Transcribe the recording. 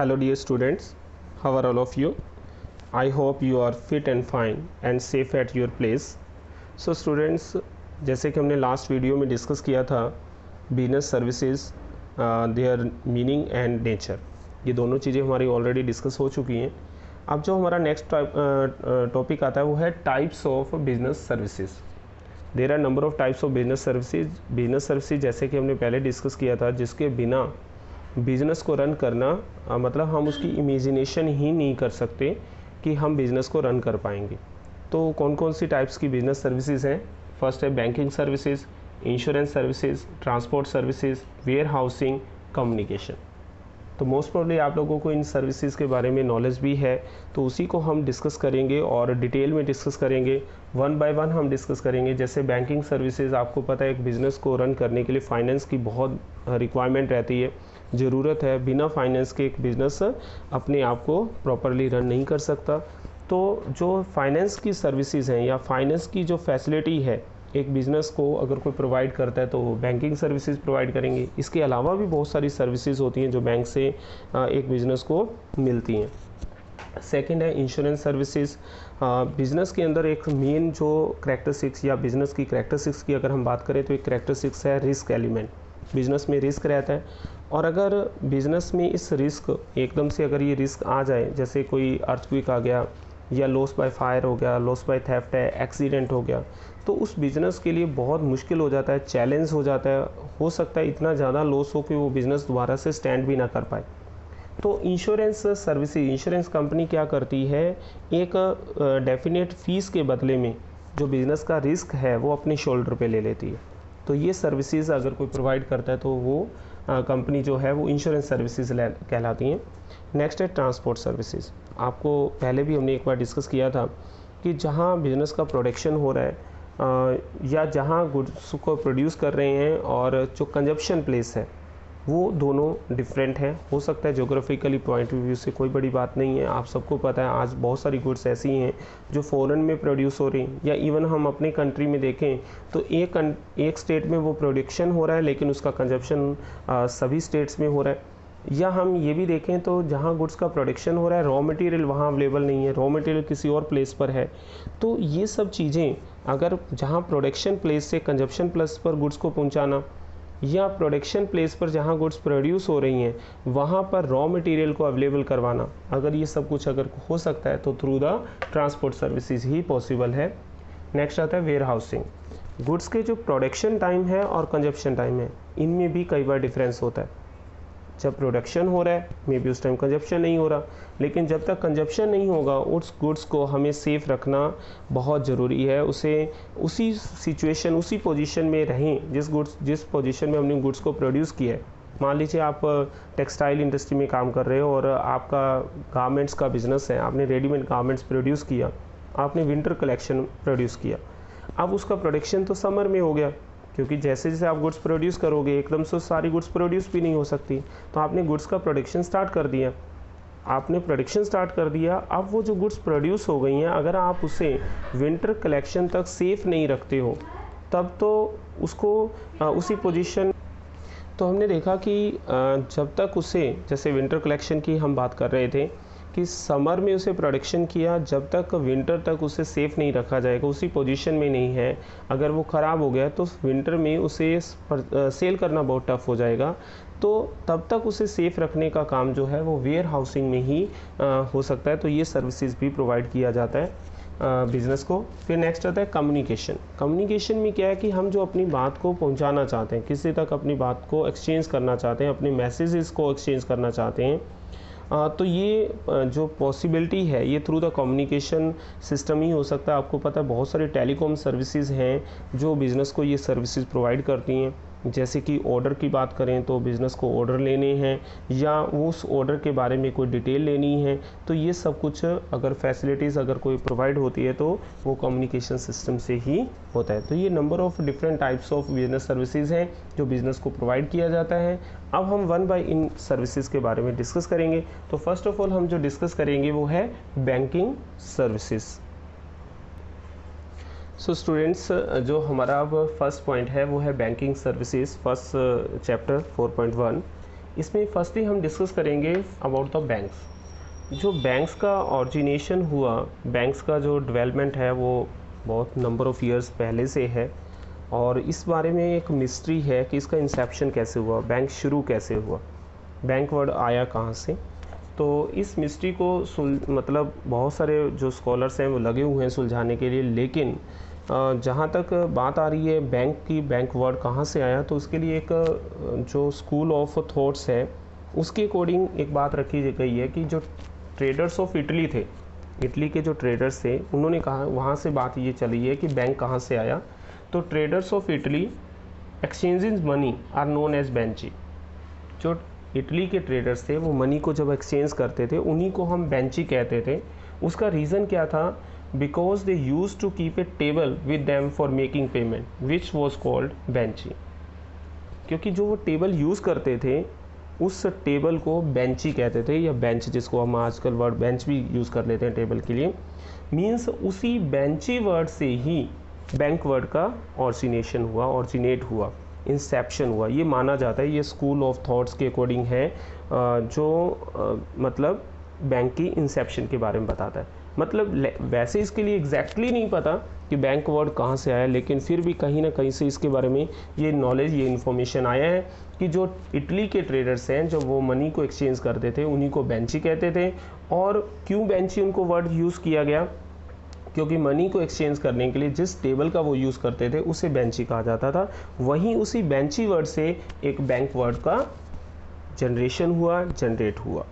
Hello dear students, how are all of you? I hope you are fit and fine and safe at your place. So students, जैसे कि हमने last video में discuss किया था business services, there meaning and nature, ये दोनों चीज़ें हमारी ऑलरेडी डिस्कस हो चुकी हैं। अब जो हमारा नेक्स्ट टॉपिक आता है वो है types of business services. There are number of types of business services. Business services जैसे कि हमने पहले डिस्कस किया था, जिसके बिना बिज़नेस को रन करना मतलब हम उसकी इमेजिनेशन ही नहीं कर सकते कि हम बिज़नेस को रन कर पाएंगे। तो कौन कौन सी टाइप्स की बिजनेस सर्विसेज हैं? फर्स्ट है banking services, insurance services, transport services, warehousing, communication. तो मोस्ट प्रॉब्ली आप लोगों को इन सर्विसेज के बारे में नॉलेज भी है, तो उसी को हम डिस्कस करेंगे और डिटेल में डिस्कस करेंगे, वन बाय वन हम डिस्कस करेंगे। जैसे बैंकिंग सर्विसेज, आपको पता है एक बिज़नेस को रन करने के लिए फाइनेंस की बहुत रिक्वायरमेंट रहती है, ज़रूरत है। बिना फाइनेंस के एक बिज़नेस अपने आप को प्रॉपरली रन नहीं कर सकता। तो जो फाइनेंस की सर्विसेज हैं या फाइनेंस की जो फैसिलिटी है एक बिज़नेस को अगर कोई प्रोवाइड करता है तो बैंकिंग सर्विसेज प्रोवाइड करेंगे। इसके अलावा भी बहुत सारी सर्विसेज होती हैं जो बैंक से एक बिज़नेस को मिलती हैं। सेकंड है इंश्योरेंस सर्विसेज। बिज़नेस के अंदर एक मेन जो करैक्टरिस्टिक्स या बिज़नेस की करैक्टरिस्टिक्स की अगर हम बात करें तो एक करैक्टरिस्टिक्स है रिस्क एलिमेंट। बिज़नेस में रिस्क रहता है, और अगर बिज़नेस में इस रिस्क एकदम से अगर ये रिस्क आ जाए, जैसे कोई अर्थक्वेक आ गया या लॉस बाय फायर हो गया, लॉस बाय थेफ्ट है, एक्सीडेंट हो गया, तो उस बिज़नेस के लिए बहुत मुश्किल हो जाता है, चैलेंज हो जाता है। हो सकता है इतना ज़्यादा लॉस हो कि वो बिज़नेस दोबारा से स्टैंड भी ना कर पाए। तो इंश्योरेंस सर्विसेज, इंश्योरेंस कंपनी क्या करती है, एक डेफिनेट फीस के बदले में जो बिज़नेस का रिस्क है वो अपने शोल्डर पे ले लेती है। तो ये सर्विसेज अगर कोई प्रोवाइड करता है तो वो कंपनी जो है वो इंश्योरेंस सर्विसेज कहलाती हैं। नेक्स्ट है ट्रांसपोर्ट सर्विसेज। आपको पहले भी हमने एक बार डिस्कस किया था कि जहाँ बिज़नेस का प्रोडक्शन हो रहा है या जहाँ गुड्स को प्रोड्यूस कर रहे हैं और जो कंजप्शन प्लेस है वो दोनों डिफरेंट हैं। हो सकता है ज्योग्राफिकली पॉइंट ऑफ व्यू से कोई बड़ी बात नहीं है, आप सबको पता है आज बहुत सारी गुड्स ऐसी हैं जो फ़ॉरेन में प्रोड्यूस हो रही हैं, या इवन हम अपने कंट्री में देखें तो एक स्टेट में वो प्रोडक्शन हो रहा है लेकिन उसका कंजप्शन सभी स्टेट्स में हो रहा है। या हम ये भी देखें तो जहाँ गुड्स का प्रोडक्शन हो रहा है रॉ मटेरियल वहाँ अवेलेबल नहीं है, रॉ मटेरियल किसी और प्लेस पर है। तो ये सब चीज़ें अगर जहाँ प्रोडक्शन प्लेस से कंजप्शन प्लेस पर गुड्स को पहुँचाना, या प्रोडक्शन प्लेस पर जहाँ गुड्स प्रोड्यूस हो रही हैं वहाँ पर रॉ मटेरियल को अवेलेबल करवाना, अगर ये सब कुछ अगर हो सकता है तो through the transport services he possible है। नेक्स्ट आता है वेयर हाउसिंग। गुड्स के जो प्रोडक्शन टाइम है और कंजप्शन टाइम है इनमें भी कई बार डिफरेंस होता है। जब प्रोडक्शन हो रहा है मे बी उस टाइम कंजप्शन नहीं हो रहा, लेकिन जब तक कंजप्शन नहीं होगा उस गुड्स को हमें सेफ रखना बहुत ज़रूरी है। उसे उसी सिचुएशन उसी पोजीशन में रहें जिस पोजीशन में हमने गुड्स को प्रोड्यूस किया है। मान लीजिए आप टेक्सटाइल इंडस्ट्री में काम कर रहे हो और आपका गारमेंट्स का बिज़नेस है, आपने रेडीमेड गारमेंट्स प्रोड्यूस किया, आपने विंटर कलेक्शन प्रोड्यूस किया। अब उसका प्रोडक्शन तो समर में हो गया, क्योंकि जैसे जैसे आप गुड्स प्रोड्यूस करोगे एकदम से सारी गुड्स प्रोड्यूस भी नहीं हो सकती, तो आपने गुड्स का प्रोडक्शन स्टार्ट कर दिया। अब वो जो गुड्स प्रोड्यूस हो गई हैं अगर आप उसे विंटर कलेक्शन तक सेफ नहीं रखते हो तब तो उसको उसी पोजीशन, तो हमने देखा कि जब तक उसे, जैसे विंटर कलेक्शन की हम बात कर रहे थे कि समर में उसे प्रोडक्शन किया, जब तक विंटर तक उसे सेफ़ नहीं रखा जाएगा, उसी पोजीशन में नहीं है, अगर वो ख़राब हो गया तो विंटर में उसे सेल करना बहुत टफ हो जाएगा। तो तब तक उसे सेफ़ रखने का काम जो है वो वेयर हाउसिंग में ही हो सकता है। तो ये सर्विसेज भी प्रोवाइड किया जाता है बिज़नेस को। फिर नेक्स्ट आता है कम्युनिकेशन। कम्युनिकेशन में क्या है कि हम जो अपनी बात को पहुंचाना चाहते हैं, किसी तक अपनी बात को एक्सचेंज करना चाहते हैं, अपने मैसेजेस को एक्सचेंज करना चाहते हैं, तो ये जो पॉसिबिलिटी है ये थ्रू द कम्युनिकेशन सिस्टम ही हो सकता है। आपको पता है बहुत सारे टेलीकॉम सर्विसेज हैं जो बिज़नेस को ये सर्विसेज प्रोवाइड करती हैं। जैसे कि ऑर्डर की बात करें तो बिज़नेस को ऑर्डर लेने हैं या उस ऑर्डर के बारे में कोई डिटेल लेनी है, तो ये सब कुछ अगर फैसिलिटीज़ अगर कोई प्रोवाइड होती है तो वो कम्युनिकेशन सिस्टम से ही होता है। तो ये number of different types of business services हैं जो बिज़नेस को प्रोवाइड किया जाता है। अब हम वन बाय इन सर्विसेज के बारे में डिस्कस करेंगे। तो फर्स्ट ऑफ ऑल हम जो डिस्कस करेंगे वो है बैंकिंग सर्विसेज। सो स्टूडेंट्स, जो हमारा अब फर्स्ट पॉइंट है वो है बैंकिंग सर्विसेज, फर्स्ट चैप्टर 4.1। इसमें फर्स्टली हम डिस्कस करेंगे अबाउट द बैंक्स। जो बैंक्स का ऑरिजिनेशन हुआ, बैंक्स का जो डेवलपमेंट है वो बहुत नंबर ऑफ़ ईयर्स पहले से है, और इस बारे में एक मिस्ट्री है कि इसका इंसेप्शन कैसे हुआ, बैंक शुरू कैसे हुआ, बैंक वर्ड आया कहाँ से। तो इस मिस्ट्री को मतलब बहुत सारे जो स्कॉलर्स हैं वो लगे हुए हैं सुलझाने के लिए, लेकिन जहाँ तक बात आ रही है बैंक की, बैंक वर्ड कहाँ से आया, तो उसके लिए एक जो स्कूल ऑफ थॉट्स है उसके अकॉर्डिंग एक बात रखी गई है कि जो ट्रेडर्स ऑफ इटली थे, इटली के जो ट्रेडर्स थे, उन्होंने कहा, वहाँ से बात ये चली है कि बैंक कहाँ से आया। तो traders of Italy exchanging money are known as बेंची। जो इटली के ट्रेडर्स थे वो मनी को जब एक्सचेंज करते थे उन्हीं को हम बेंची कहते थे। उसका रीज़न क्या था? Because they use to keep a table with them for making payment which was called बेंची। क्योंकि जो वो टेबल यूज़ करते थे उस टेबल को बेंची कहते थे, या बेंच जिसको हम आजकल वर्ड बेंच भी यूज़ कर लेते हैं टेबल के लिए। मीन्स उसी बेंची वर्ड से ही बैंक वर्ड का ऑरिजिनेट हुआ, इंसेप्शन हुआ, ये माना जाता है। ये स्कूल ऑफ थॉट्स के अकॉर्डिंग है, जो मतलब बैंक की इंसेप्शन के बारे में बताता है। मतलब वैसे इसके लिए एग्जैक्टली नहीं पता कि बैंक वर्ड कहाँ से आया, लेकिन फिर भी कहीं ना कहीं से इसके बारे में ये नॉलेज, ये इन्फॉर्मेशन आया है कि जो इटली के ट्रेडर्स हैं, जब वो मनी को एक्सचेंज करते थे उन्हीं को बेंची कहते थे। और क्यों बेंची उनको वर्ड यूज़ किया गया? क्योंकि मनी को एक्सचेंज करने के लिए जिस टेबल का वो यूज़ करते थे उसे बेंची कहा जाता था। वहीं उसी बेंची वर्ड से एक बैंक वर्ड का जनरेट हुआ।